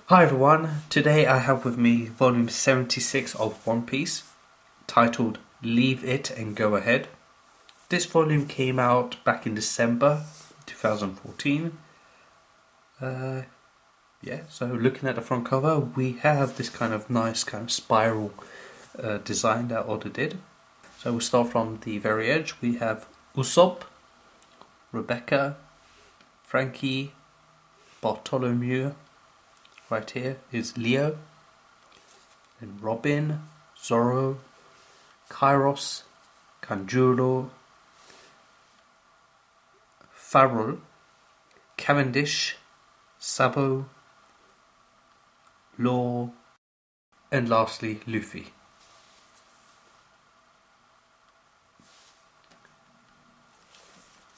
Hi everyone, today I have with me volume 76 of One Piece, titled Leave It and Go Ahead. This volume came out back in December 2014. So looking at the front cover, we have this kind of nice kind of spiral design that Oda did. So we'll start from the very edge. We have Usopp, Rebecca, Frankie, Bartholomew. Right here is Leo, and Robin, Zoro, Kairos, Kanjuro, Farrell, Cavendish, Sabo, Law, and lastly Luffy.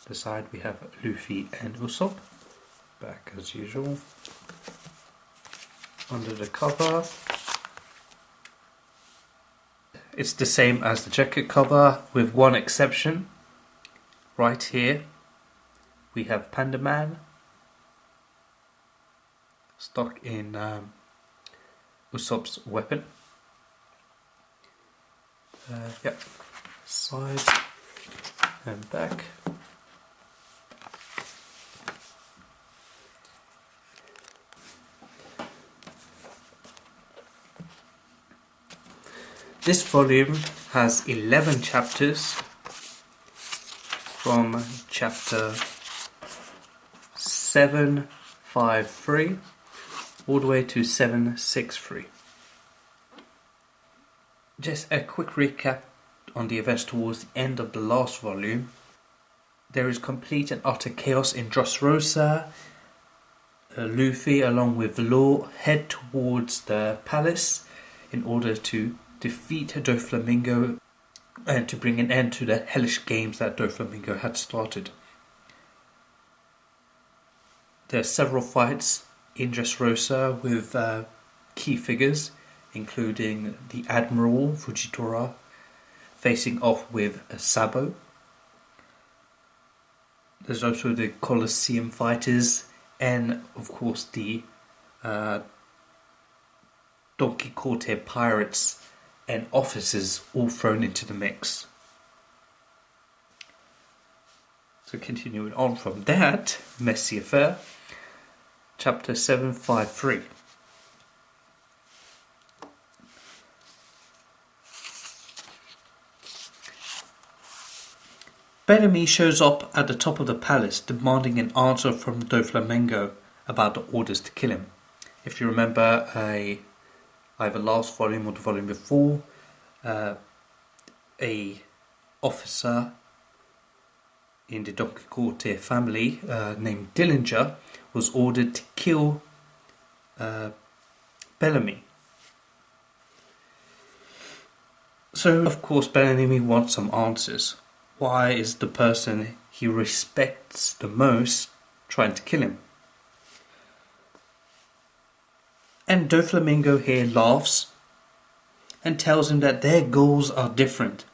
The side we have Luffy and Usopp, back as usual. Under the cover, it's the same as the jacket cover with one exception. Right here we have Panda Man stuck in Usopp's weapon. Side and back. This volume has 11 chapters from chapter 753 all the way to 763. Just a quick recap on the events towards the end of the last volume. There is complete and utter chaos in Dressrosa. Luffy along with Law head towards the palace in order to defeat Doflamingo and to bring an end to the hellish games that Doflamingo had started. There are several fights in Dressrosa with key figures, including the Admiral Fujitora facing off with Sabo. There's also the Colosseum fighters and of course the Don Quixote pirates and officers all thrown into the mix. So continuing on from that messy affair, chapter 753. Bellamy shows up at the top of the palace demanding an answer from Doflamingo about the orders to kill him. If you remember either last volume or the volume before, a officer in the Don Quixote family named Dillinger was ordered to kill Bellamy. So of course Bellamy wants some answers. Why is the person he respects the most trying to kill him? And Doflamingo here laughs and tells him that their goals are different.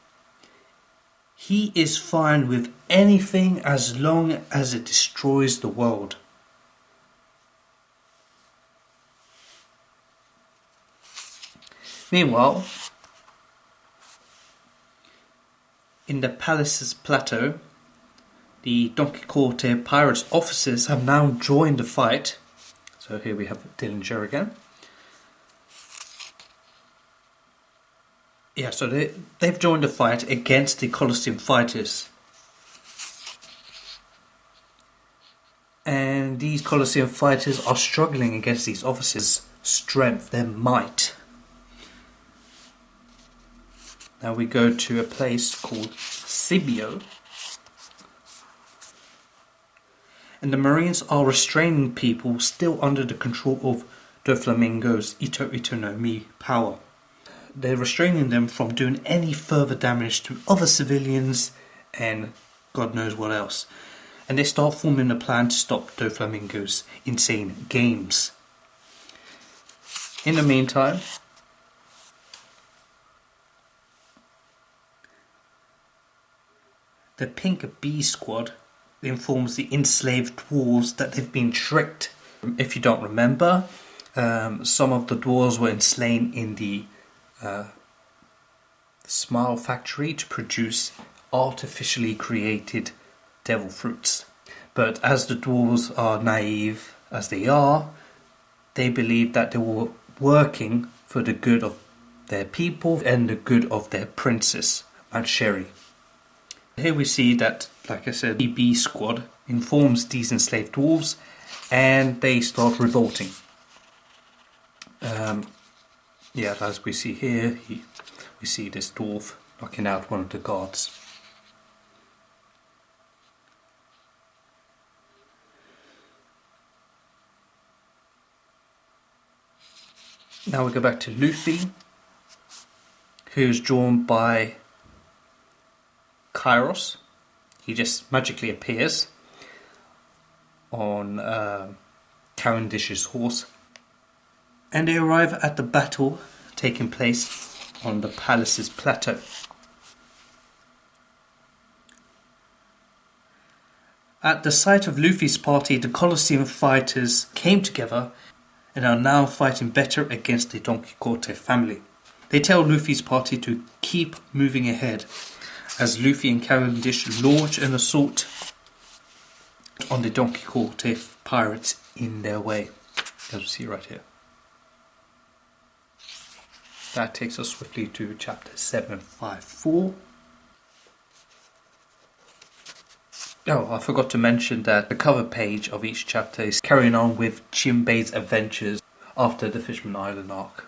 He is fine with anything as long as it destroys the world. Meanwhile, in the palace's plateau, the Don Quixote pirates officers have now joined the fight. So here we have Dillinger again. Yeah, so they've joined the fight against the Colosseum fighters. And these Colosseum fighters are struggling against these officers' strength, their might. Now we go to a place called Sibio. And the Marines are restraining people still under the control of Doflamingo's Ito no Mi power. They're restraining them from doing any further damage to other civilians and God knows what else. And they start forming a plan to stop Doflamingo's insane games. In the meantime, the Pink Bee Squad informs the enslaved dwarves that they've been tricked. If you don't remember, some of the dwarves were enslaved in the Smile Factory to produce artificially created devil fruits. But as the dwarves are naive as they are, they believe that they were working for the good of their people and the good of their princess, Sherry. Here we see that, like I said, the B squad informs these enslaved dwarves and they start revolting. Yeah, as we see here, we see this dwarf knocking out one of the guards. Now we go back to Luffy, who's drawn by Kairos. He just magically appears on Cavendish's horse. And they arrive at the battle taking place on the palace's plateau. At the sight of Luffy's party, the Colosseum fighters came together and are now fighting better against the Don Quixote family. They tell Luffy's party to keep moving ahead as Luffy and Cavendish launch an assault on the Don Quixote pirates in their way, as we see right here. That takes us swiftly to chapter 754. Oh, I forgot to mention that the cover page of each chapter is carrying on with Jinbei's adventures after the Fishman Island arc.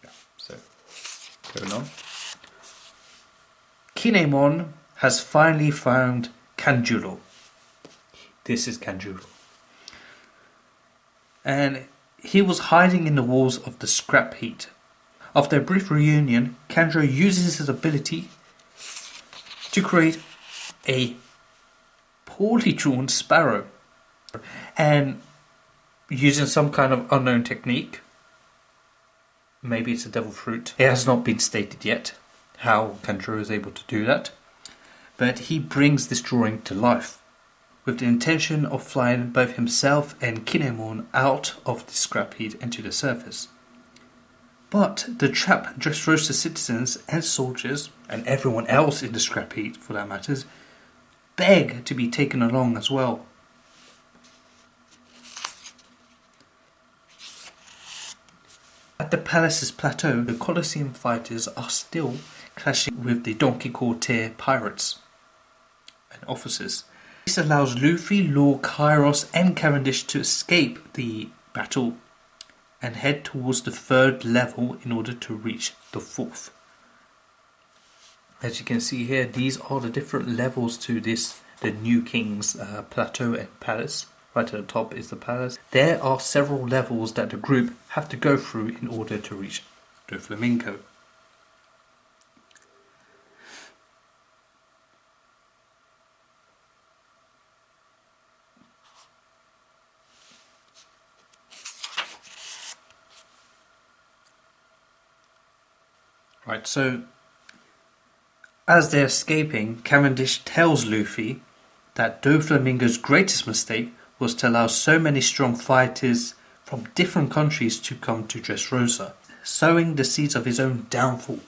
Yeah, so, going on. Kinemon has finally found Kanjuro. This is Kanjuro. And he was hiding in the walls of the scrap heap. After a brief reunion, Kanjuro uses his ability to create a poorly drawn sparrow. And using some kind of unknown technique, maybe it's a devil fruit, it has not been stated yet how Kanjuro is able to do that. But he brings this drawing to life, with the intention of flying both himself and Kinemon out of the scrap heap and to the surface. But the trap Dressrosa citizens and soldiers, and everyone else in the scrap heap for that matters, beg to be taken along as well. At the palace's plateau, the Colosseum fighters are still clashing with the Don Quixote pirates and officers. This allows Luffy, Law, Kairos and Cavendish to escape the battle and head towards the third level in order to reach the fourth. As you can see here, these are the different levels to the New King's plateau and palace. Right at the top is the palace. There are several levels that the group have to go through in order to reach Doflamingo. Right, so as they're escaping, Cavendish tells Luffy that Doflamingo's greatest mistake was to allow so many strong fighters from different countries to come to Dressrosa, sowing the seeds of his own downfall.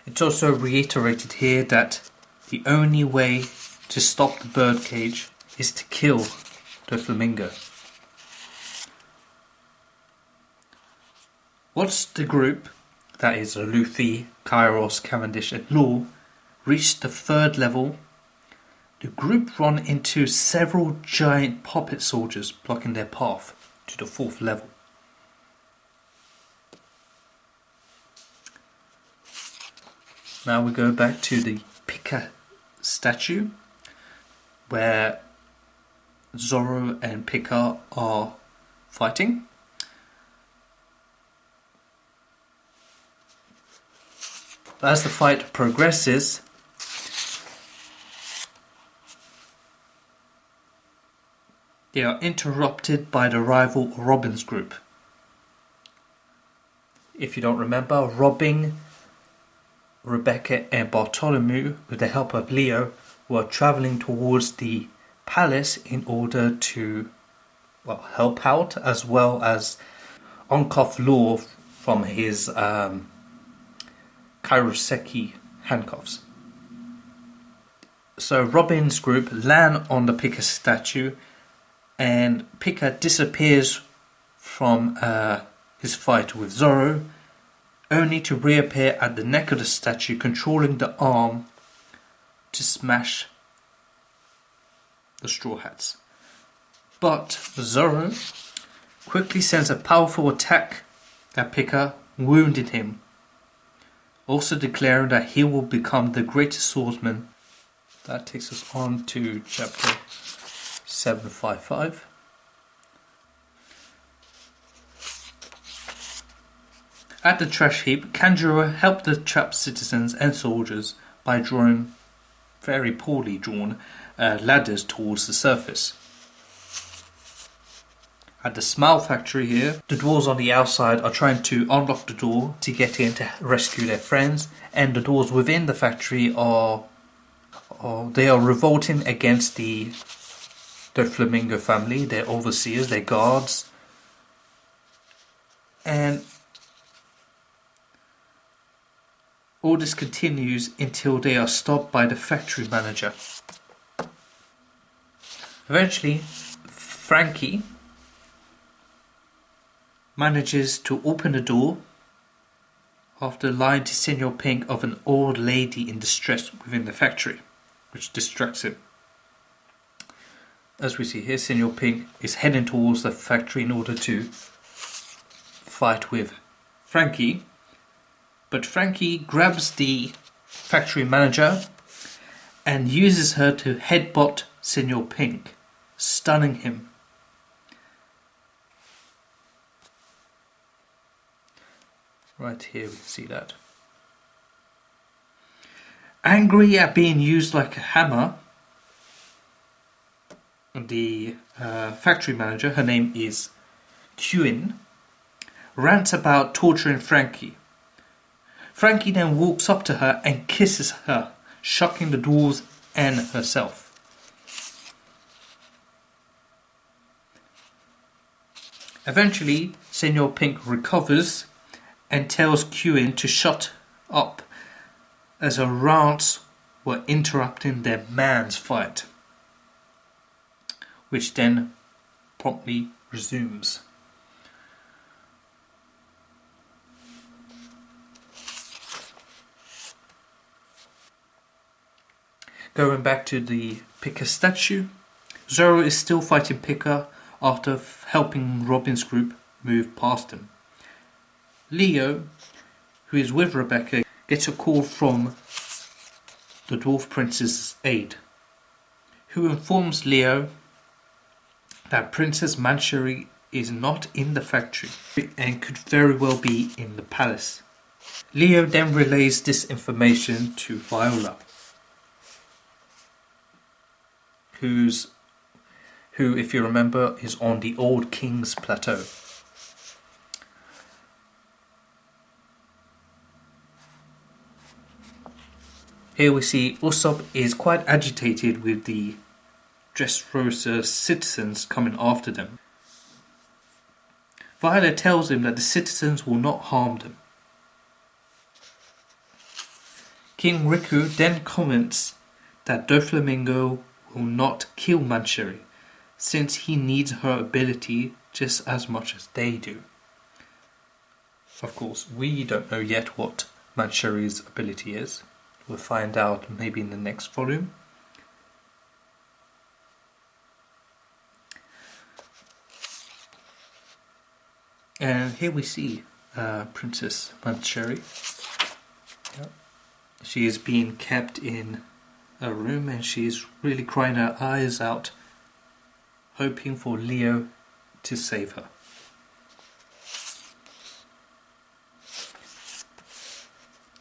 It's also reiterated here that the only way to stop the birdcage is to kill Doflamingo. Once the group, that is Luffy, Kairos, Cavendish and Law, reach the third level, the group run into several giant puppet soldiers blocking their path to the fourth level. Now we go back to the Pika statue, where Zoro and Pika are fighting. As the fight progresses, they are interrupted by the rival Robin's group. If you don't remember, Robin, Rebecca and Bartholomew, with the help of Leo, were travelling towards the palace in order to, well, help out as well as uncuff Law from his Kairoseki handcuffs. So Robin's group land on the Pika statue, and Pika disappears from his fight with Zoro, only to reappear at the neck of the statue, controlling the arm to smash the Straw Hats. But Zoro quickly sends a powerful attack at Pika, wounding him, also declaring that he will become the greatest swordsman. That takes us on to chapter 755. At the trash heap, Kanjuro helped the trapped citizens and soldiers by drawing very poorly drawn ladders towards the surface. At the Smile factory here, the dwarves on the outside are trying to unlock the door to get in to rescue their friends, and the dwarves within the factory are revolting against the Doflamingo family, their overseers, their guards, and all this continues until they are stopped by the factory manager. Eventually, Frankie manages to open the door after lying to Senor Pink of an old lady in distress within the factory, which distracts him. As we see here, Senor Pink is heading towards the factory in order to fight with Frankie, but Frankie grabs the factory manager and uses her to headbutt Senor Pink, stunning him. Right here we can see that. Angry at being used like a hammer, the factory manager, her name is Quinn, rants about torturing Frankie. Frankie then walks up to her and kisses her, shocking the dwarves and herself. Eventually, Senor Pink recovers and tells Quinn to shut up, as her rants were interrupting their man's fight, which then promptly resumes. Going back to the Pika statue, Zoro is still fighting Pika after helping Robin's group move past him. Leo, who is with Rebecca, gets a call from the Dwarf Prince's aide, who informs Leo that Princess Mancheri is not in the factory and could very well be in the palace. Leo then relays this information to Viola, who, if you remember, is on the Old King's Plateau. Here we see Usopp is quite agitated with the Dressrosa citizens coming after them. Viola tells him that the citizens will not harm them. King Riku then comments that Doflamingo will not kill Mancheri, since he needs her ability just as much as they do. Of course, we don't know yet what Mancheri's ability is. We'll find out maybe in the next volume. And here we see Princess Mancheri. Yep. She is being kept in a room and she's really crying her eyes out, hoping for Leo to save her.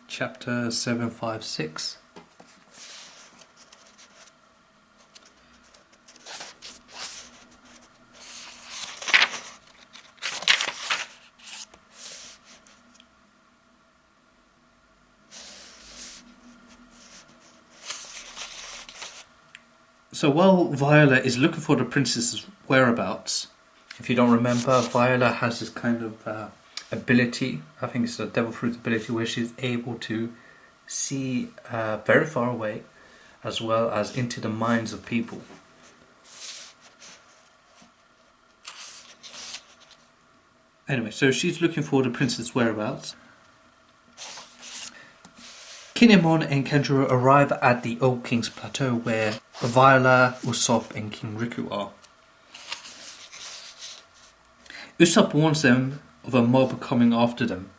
Chapter 756. So while Viola is looking for the princess's whereabouts, if you don't remember, Viola has this kind of ability, I think it's a devil fruit ability, where she's able to see very far away as well as into the minds of people. Anyway, so she's looking for the princess's whereabouts. Kinemon and Kanjuro arrive at the Old King's Plateau where Viola, Usopp and King Riku are. Usopp warns them of a mob coming after them,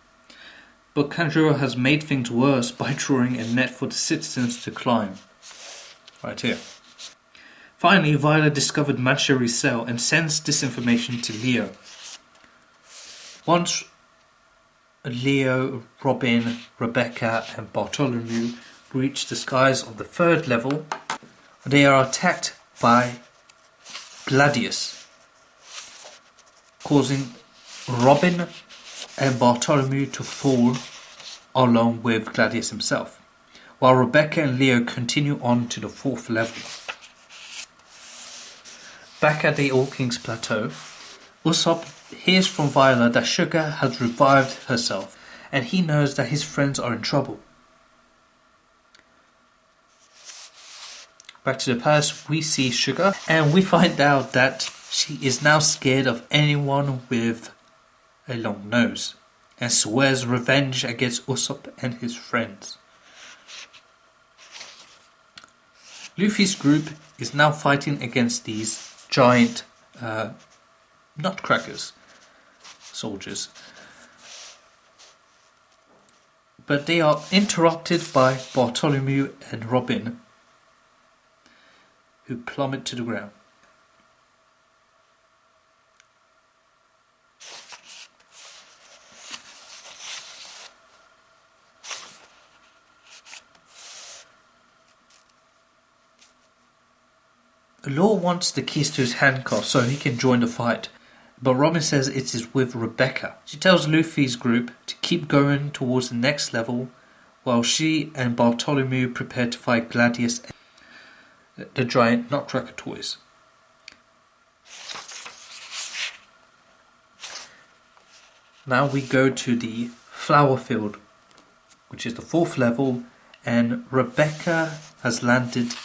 but Kanjuro has made things worse by drawing a net for the citizens to climb. Right here. Finally, Viola discovered Manchuri's cell and sends this information to Leo. Once Leo, Robin, Rebecca and Bartholomew reach the skies of the 3rd level, they are attacked by Gladius, causing Robin and Bartholomew to fall along with Gladius himself, while Rebecca and Leo continue on to the 4th level. Back at the All King's Plateau, Usopp hears from Viola that Sugar has revived herself and he knows that his friends are in trouble. Back to the palace, we see Sugar and we find out that she is now scared of anyone with a long nose and swears revenge against Usopp and his friends. Luffy's group is now fighting against these giant nutcrackers soldiers, but they are interrupted by Bartholomew and Robin, who plummet to the ground. Law wants the keys to his handcuff so he can join the fight, but Robin says it is with Rebecca. She tells Luffy's group to keep going towards the next level while she and Bartholomew prepare to fight Gladius and the giant nutcracker toys. Now we go to the flower field, which is the 4th level, and Rebecca has landed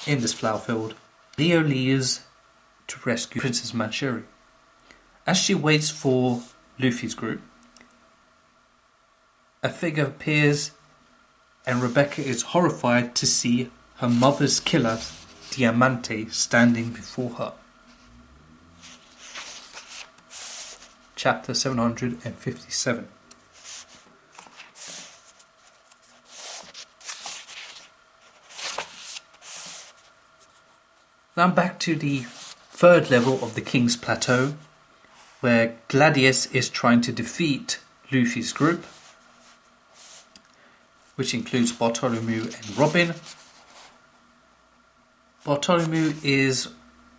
in this flower field. Leo leaves to rescue Princess Manchuri. As she waits for Luffy's group, a figure appears and Rebecca is horrified to see her mother's killer, Diamante, standing before her. Chapter 757. Now back to the 3rd level of the King's Plateau, where Gladius is trying to defeat Luffy's group, which includes Bartholomew and Robin. Bartholomew is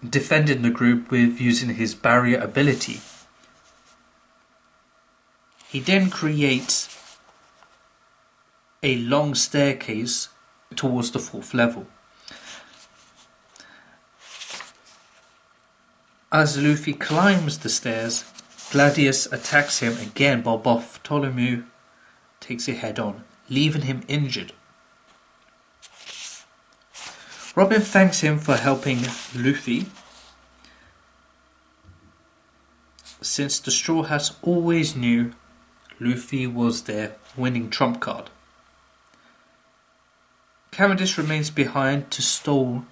defending the group with using his barrier ability. He then creates a long staircase towards the 4th level. As Luffy climbs the stairs, Gladius attacks him again, but Bartholomew takes it head on, leaving him injured. Robin thanks him for helping Luffy, since the Straw Hats always knew Luffy was their winning trump card. Cavendish remains behind to stall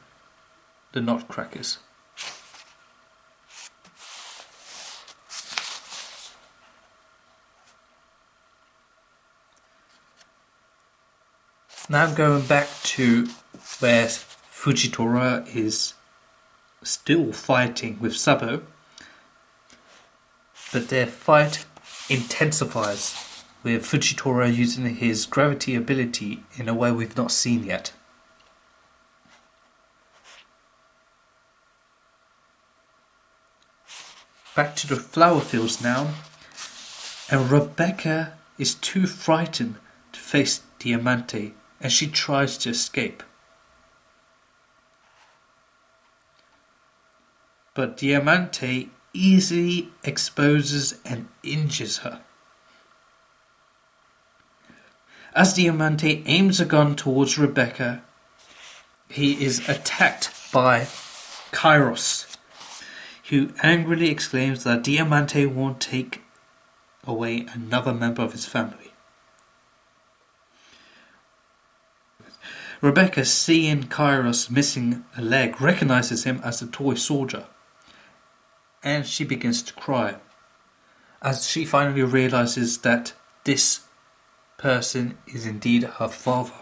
the nutcrackers. Now going back to where Fujitora is still fighting with Sabo, but their fight intensifies with Fujitora using his gravity ability in a way we've not seen yet. Back to the flower fields now, and Rebecca is too frightened to face Diamante, and she tries to escape. but Diamante easily exposes and injures her. As Diamante aims a gun towards Rebecca, he is attacked by Cyrus, who angrily exclaims that Diamante won't take away another member of his family. Rebecca, seeing Cyrus missing a leg, recognizes him as the toy soldier, and she begins to cry as she finally realizes that this person is indeed her father.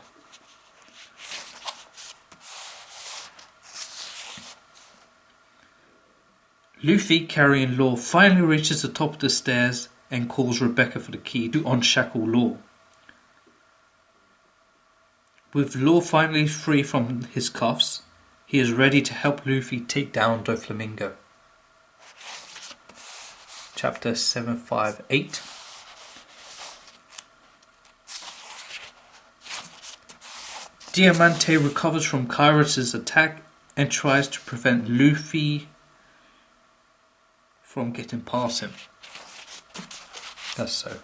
Luffy, carrying Law, finally reaches the top of the stairs and calls Rebecca for the key to unshackle Law. With Law finally free from his cuffs, he is ready to help Luffy take down Doflamingo. Chapter 758. Diamante recovers from Cyrus' attack and tries to prevent Luffy from getting past him. That's so.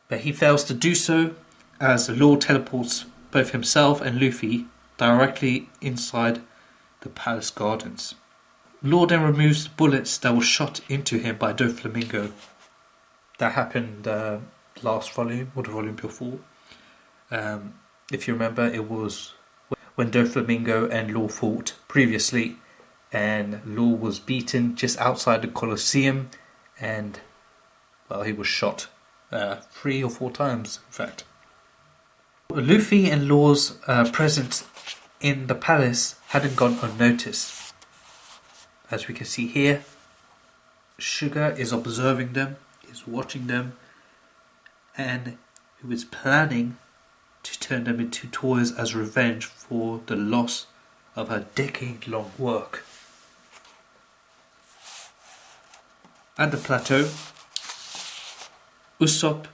But he fails to do so as the Law teleports both himself and Luffy directly inside the palace gardens. Law then removes the bullets that were shot into him by Doflamingo. That happened last volume or the volume before. If you remember, it was when Doflamingo and Law fought previously, and Law was beaten just outside the Colosseum, and well, he was shot 3 or 4 times, in fact. Luffy and Law's presence in the palace hadn't gone unnoticed. As we can see here, Sugar is observing them, is watching them, and who is planning to turn them into toys as revenge for the loss of her decade-long work. At the plateau, Usopp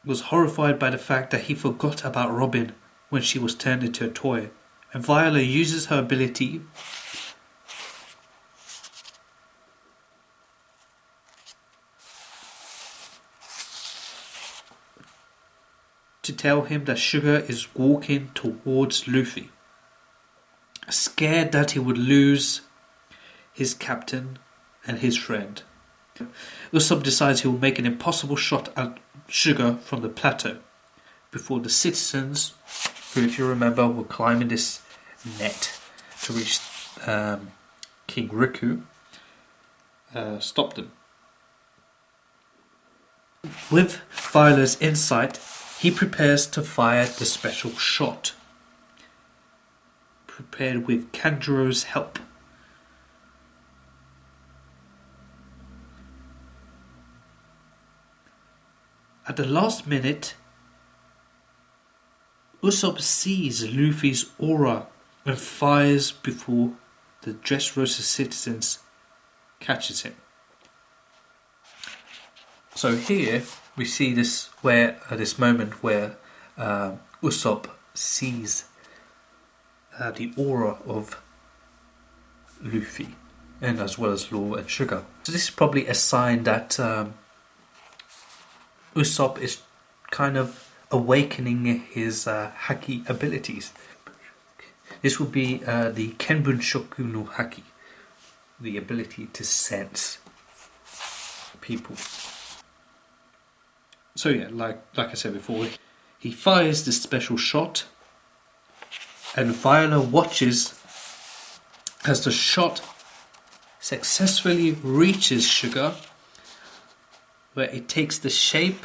was horrified by the fact that he forgot about Robin when she was turned into a toy, and Viola uses her ability to tell him that Sugar is walking towards Luffy. Scared that he would lose his captain and his friend, Usopp decides he will make an impossible shot at Sugar from the plateau before the citizens, who, if you remember, were climbing this net to reach King Riku, stop them. With Viola's insight, he prepares to fire the special shot, prepared with Kanjuro's help. At the last minute, Usopp sees Luffy's aura and fires before the Dressrosa citizens catches him. So here we see this moment where Usopp sees the aura of Luffy, and as well as Law and Sugar. So this is probably a sign that Usopp is kind of awakening his haki abilities. This would be the Kenbun Shoku no Haki, the ability to sense people. So yeah, like I said before, he fires this special shot, and Viola watches as the shot successfully reaches Sugar, where it takes the shape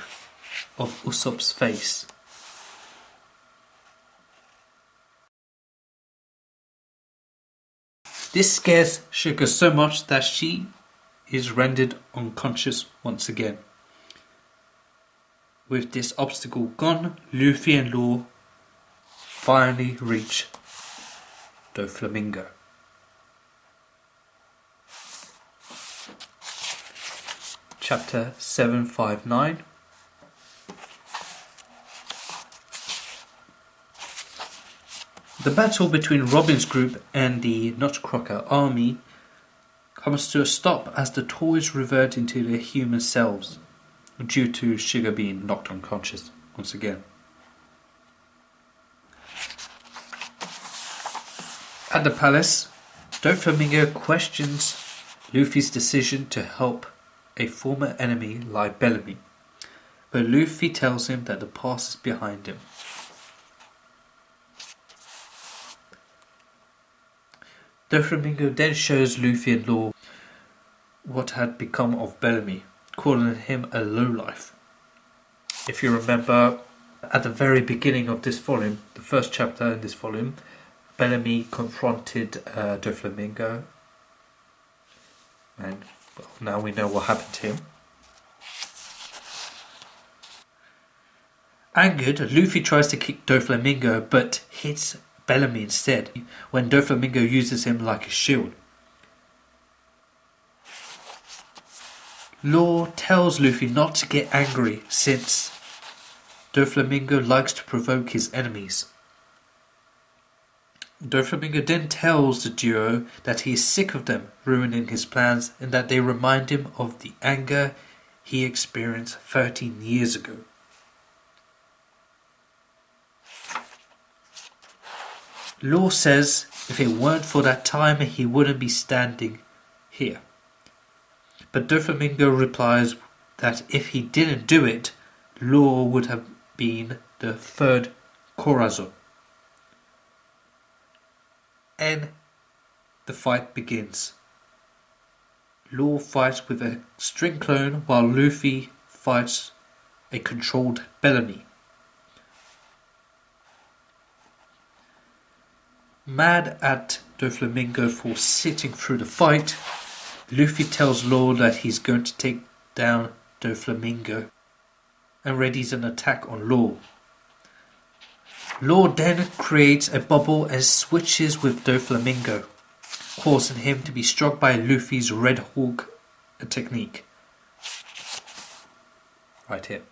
of Usopp's face. This scares Sugar so much that she is rendered unconscious once again. With this obstacle gone, Luffy and Law finally reach Doflamingo. Chapter 759. The battle between Robin's group and the Nutcracker army comes to a stop as the toys revert into their human selves, due to Sugar being knocked unconscious once again. At the palace, Doflamingo questions Luffy's decision to help a former enemy like Bellamy, but Luffy tells him that the past is behind him. Doflamingo then shows Luffy and Law what had become of Bellamy, calling him a lowlife. If you remember, at the very beginning of this volume, the first chapter in this volume, Bellamy confronted Doflamingo, and well, now we know what happened to him. Angered, Luffy tries to kick Doflamingo but hits Bellamy instead, when Doflamingo uses him like a shield. Law tells Luffy not to get angry since Doflamingo likes to provoke his enemies. Doflamingo then tells the duo that he is sick of them ruining his plans and that they remind him of the anger he experienced 13 years ago. Law says if it weren't for that time he wouldn't be standing here. But Doflamingo replies that if he didn't do it, Law would have been the third Corazon. And the fight begins. Law fights with a string clone while Luffy fights a controlled Bellamy. Mad at Doflamingo for sitting through the fight, Luffy tells Law that he's going to take down Doflamingo and readies an attack on Law. Law then creates a bubble and switches with Doflamingo, causing him to be struck by Luffy's Red Hawk technique. Right here.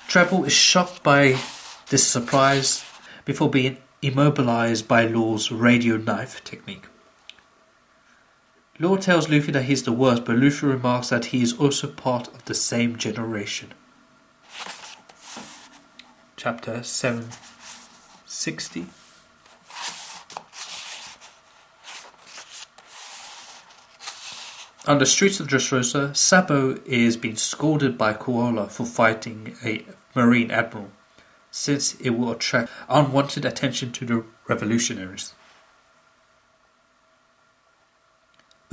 Treble is shocked by this surprise before being immobilized by Law's radio knife technique. Law tells Luffy that he's the worst, but Luffy remarks that he is also part of the same generation. Chapter 760. On the streets of Dressrosa, Sabo is being scolded by Koala for fighting a Marine Admiral, since it will attract unwanted attention to the revolutionaries.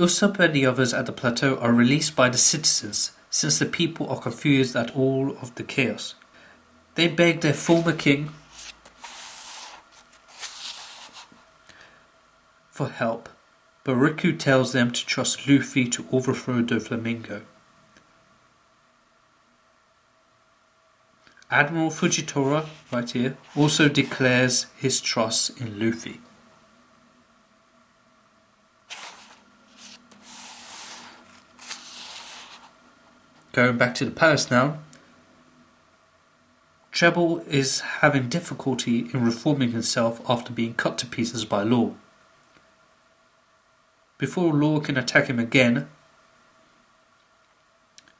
Usopp and the others at the plateau are released by the citizens, since the people are confused at all of the chaos. They beg their former king for help, but Riku tells them to trust Luffy to overthrow Doflamingo. Admiral Fujitora, right here, also declares his trust in Luffy. Going back to the palace now, Treble is having difficulty in reforming himself after being cut to pieces by Law. Before Law can attack him again,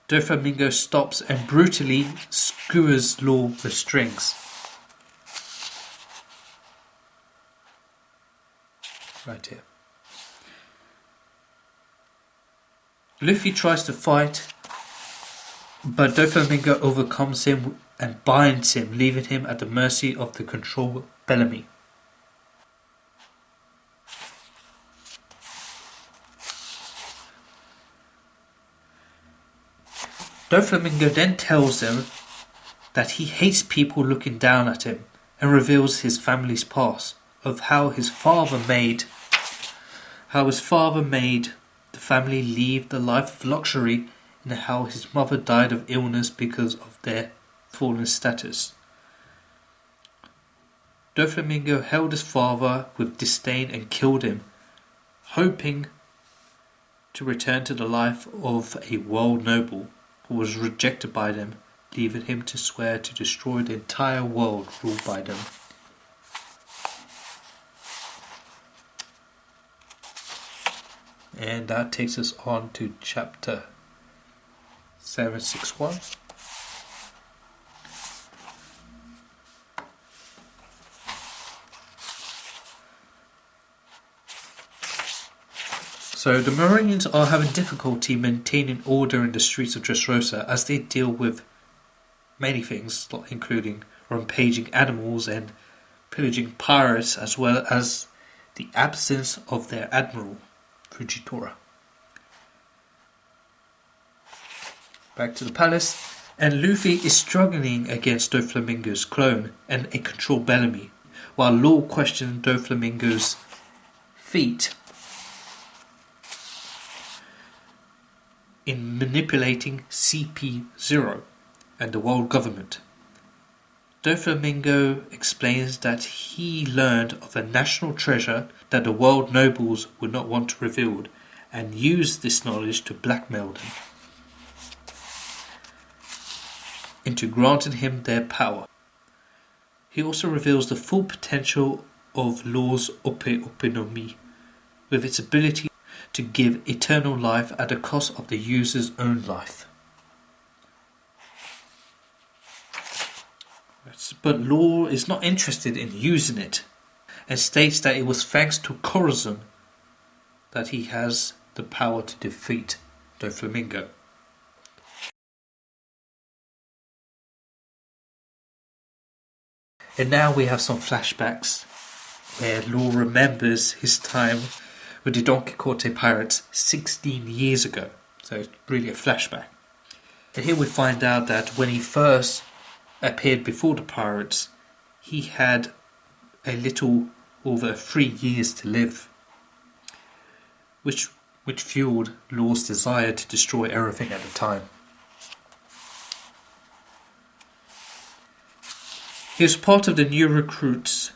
Doflamingo stops and brutally skewers Law with strings. Right here. Luffy tries to fight, but Doflamingo overcomes him and binds him, leaving him at the mercy of the control Bellamy. Doflamingo then tells them that he hates people looking down at him and reveals his family's past, of how his father made the family leave the life of luxury and how his mother died of illness because of their fallen status. Doflamingo held his father with disdain and killed him, hoping to return to the life of a world noble, but was rejected by them leaving him to swear to destroy the entire world ruled by them. And that takes us on to chapter 761. So the Marines are having difficulty maintaining order in the streets of Dressrosa as they deal with many things, including rampaging animals and pillaging pirates, as well as the absence of their admiral, Fujitora. Back to the palace, and Luffy is struggling against Doflamingo's clone and a controlled Bellamy, while Law questions Doflamingo's feat in manipulating CP0 and the world government. Doflamingo explains that he learned of a national treasure that the world nobles would not want revealed, and used this knowledge to blackmail them into granting him their power. He also reveals the full potential of Law's Ope Ope no Mi, with its ability to give eternal life at the cost of the user's own life. But Law is not interested in using it, and states that it was thanks to Corazon that he has the power to defeat Doflamingo. And now we have some flashbacks where Law remembers his time with the Don Quixote pirates 16 years ago. So it's really a flashback. And here we find out that when he first appeared before the pirates, he had a little over 3 years to live, which fueled Law's desire to destroy everything at the time. He was part of the new recruits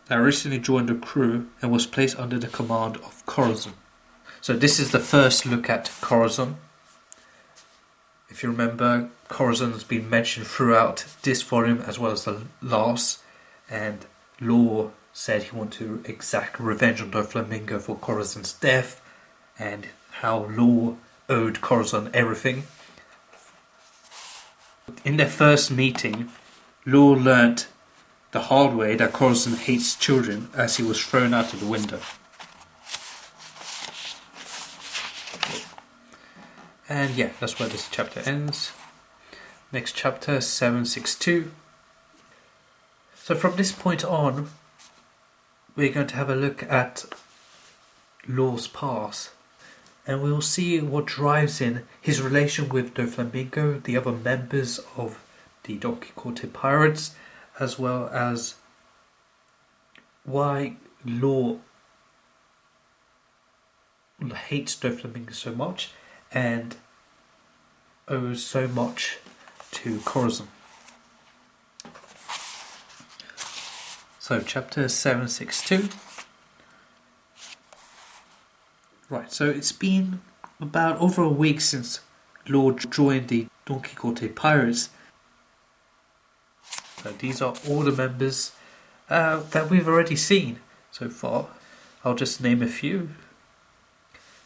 that recently joined the crew and was placed under the command of Corazon. So this is the first look at Corazon. If you remember, Corazon has been mentioned throughout this volume as well as the last, and Law said he wanted to exact revenge on Doflamingo for Corazon's death, and how Law owed Corazon everything. In their first meeting, Law learnt the hard way that Corazon hates children as he was thrown out of the window. And yeah, that's where this chapter ends. Next chapter, 762. So from this point on, we're going to have a look at Law's past, and we'll see what drives in his relation with Doflamingo, the other members of the Don Quixote pirates, as well as why Law hates Doflamingo so much and owes so much to Corazon. So chapter 762. Right, so it's been about over a week since Law joined the Don Quixote pirates. So these are all the members that we've already seen so far. I'll just name a few.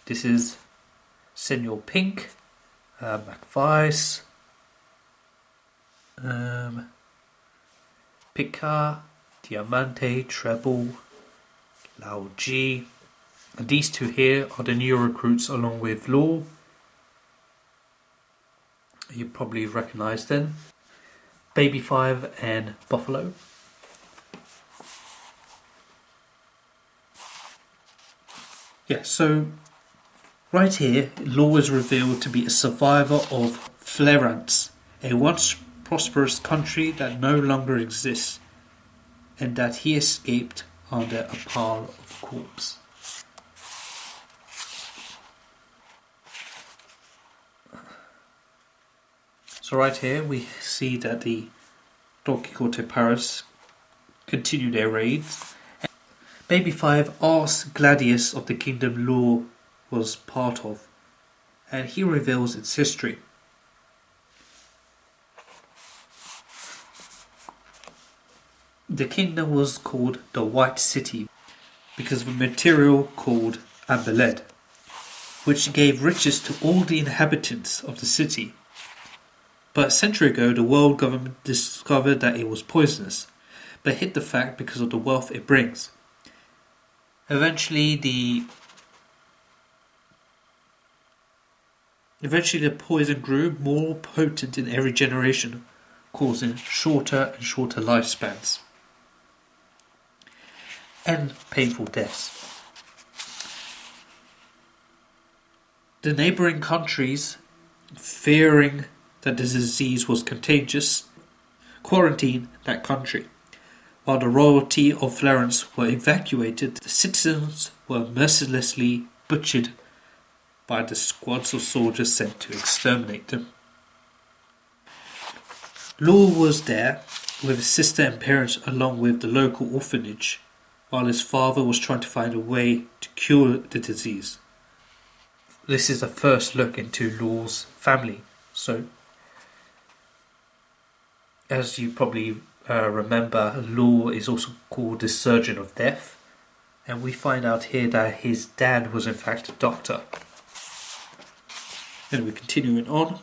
This is Senor Pink, McVice, Picard, Diamante, Treble, Lao G. And these two here are the new recruits along with Law. You probably recognise them. Baby 5 and Buffalo. Yeah, so right here, Law is revealed to be a survivor of Flerance, a once prosperous country that no longer exists, and that he escaped under a pile of corpses. So right here we see that the Don Quixote pirates continue their raids. Baby 5 asks Gladius of the kingdom Law was part of, and he reveals its history. The kingdom was called the White City because of a material called amber lead, which gave riches to all the inhabitants of the city. But a century ago, the world government discovered that it was poisonous, but hid the fact because of the wealth it brings. Eventually, the poison grew more potent in every generation, causing shorter and shorter lifespans and painful deaths. The neighbouring countries, fearing that the disease was contagious, quarantined that country. While the royalty of Florence were evacuated, the citizens were mercilessly butchered by the squads of soldiers sent to exterminate them. Law was there with his sister and parents along with the local orphanage, while his father was trying to find a way to cure the disease. This is the first look into Law's family. So, as you probably remember, Law is also called the Surgeon of Death, and we find out here that his dad was in fact a doctor. And we're continuing on.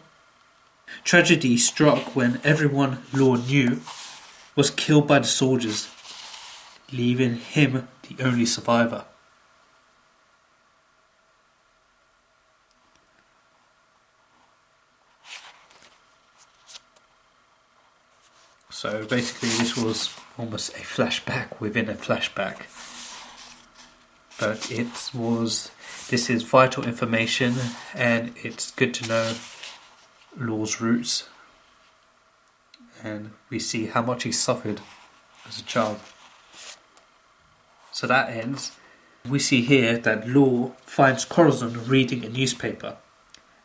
Tragedy struck when everyone Law knew was killed by the soldiers, leaving him the only survivor. So basically this was almost a flashback within a flashback. But this is vital information, and it's good to know Law's roots. And we see how much he suffered as a child. So that ends. We see here that Law finds Corazon reading a newspaper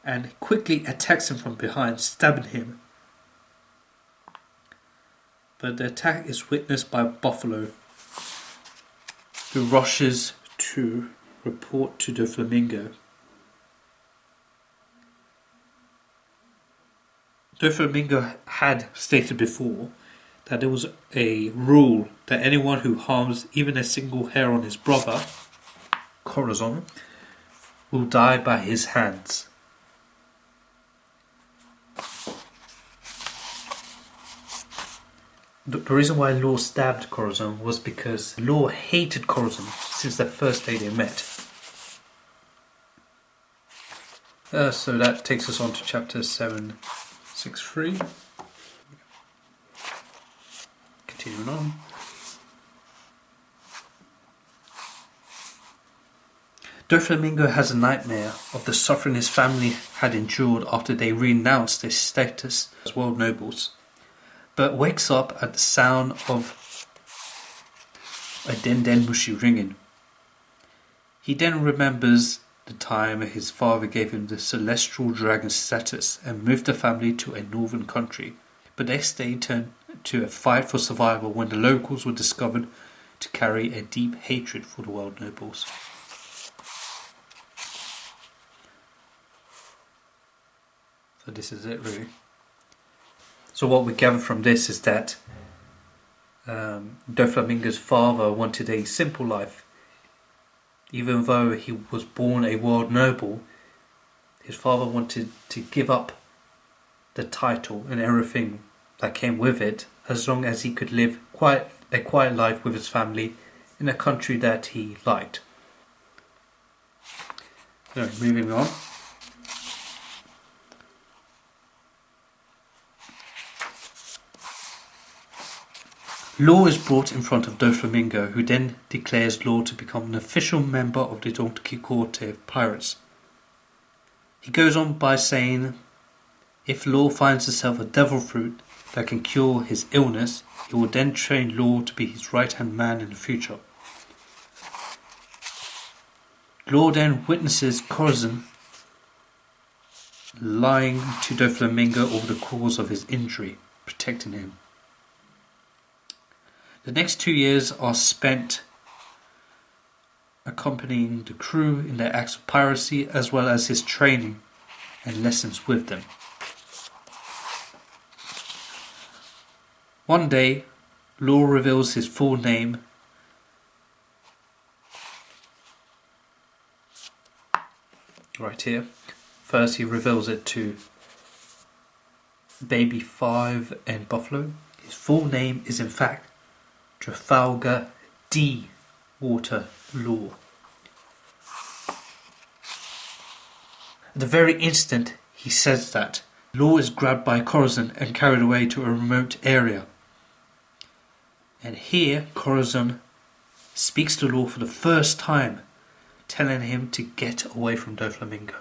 and quickly attacks him from behind, stabbing him. But the attack is witnessed by Buffalo, who rushes to report to Doflamingo. Doflamingo had stated before that there was a rule that anyone who harms even a single hair on his brother, Corazon, will die by his hands. The reason why Law stabbed Corazon was because Law hated Corazon since the first day they met. So that takes us on to chapter 763. Continuing on. Doflamingo has a nightmare of the suffering his family had endured after they renounced their status as world nobles, but wakes up at the sound of a den mushi ringing. He then remembers the time his father gave him the celestial dragon status and moved the family to a northern country, but next day turned to a fight for survival when the locals were discovered to carry a deep hatred for the world nobles. So this is it really. So what we gather from this is that Doflamingo's father wanted a simple life. Even though he was born a world noble, his father wanted to give up the title and everything that came with it, as long as he could live a quiet life with his family in a country that he liked. So, moving on. Law is brought in front of Doflamingo, who then declares Law to become an official member of the Don Quixote of pirates. He goes on by saying if Law finds himself a devil fruit that can cure his illness, he will then train Law to be his right-hand man in the future. Law then witnesses Corazon lying to Doflamingo over the cause of his injury, protecting him. The next 2 years are spent accompanying the crew in their acts of piracy, as well as his training and lessons with them. One day, Law reveals his full name. Right here. First he reveals it to Baby 5 and Buffalo. His full name is in fact Trafalgar D. Water Law. At the very instant he says that, Law is grabbed by Corazon and carried away to a remote area. And here Corazon speaks to Law for the first time, telling him to get away from Doflamingo.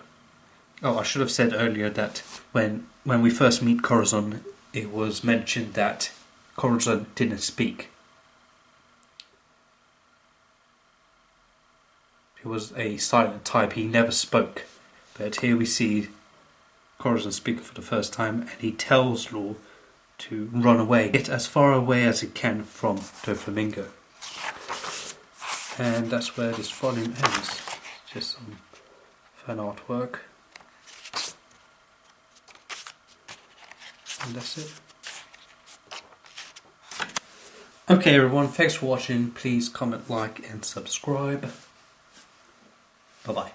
Oh, I should have said earlier that when we first meet Corazon, it was mentioned that Corazon didn't speak. He was a silent type, he never spoke. But here we see Corazon speaking for the first time, and he tells Law to run away, get as far away as he can from Doflamingo. And that's where this volume ends. Just some fan artwork. And that's it. Okay everyone, thanks for watching. Please comment, like and subscribe. Bye bye.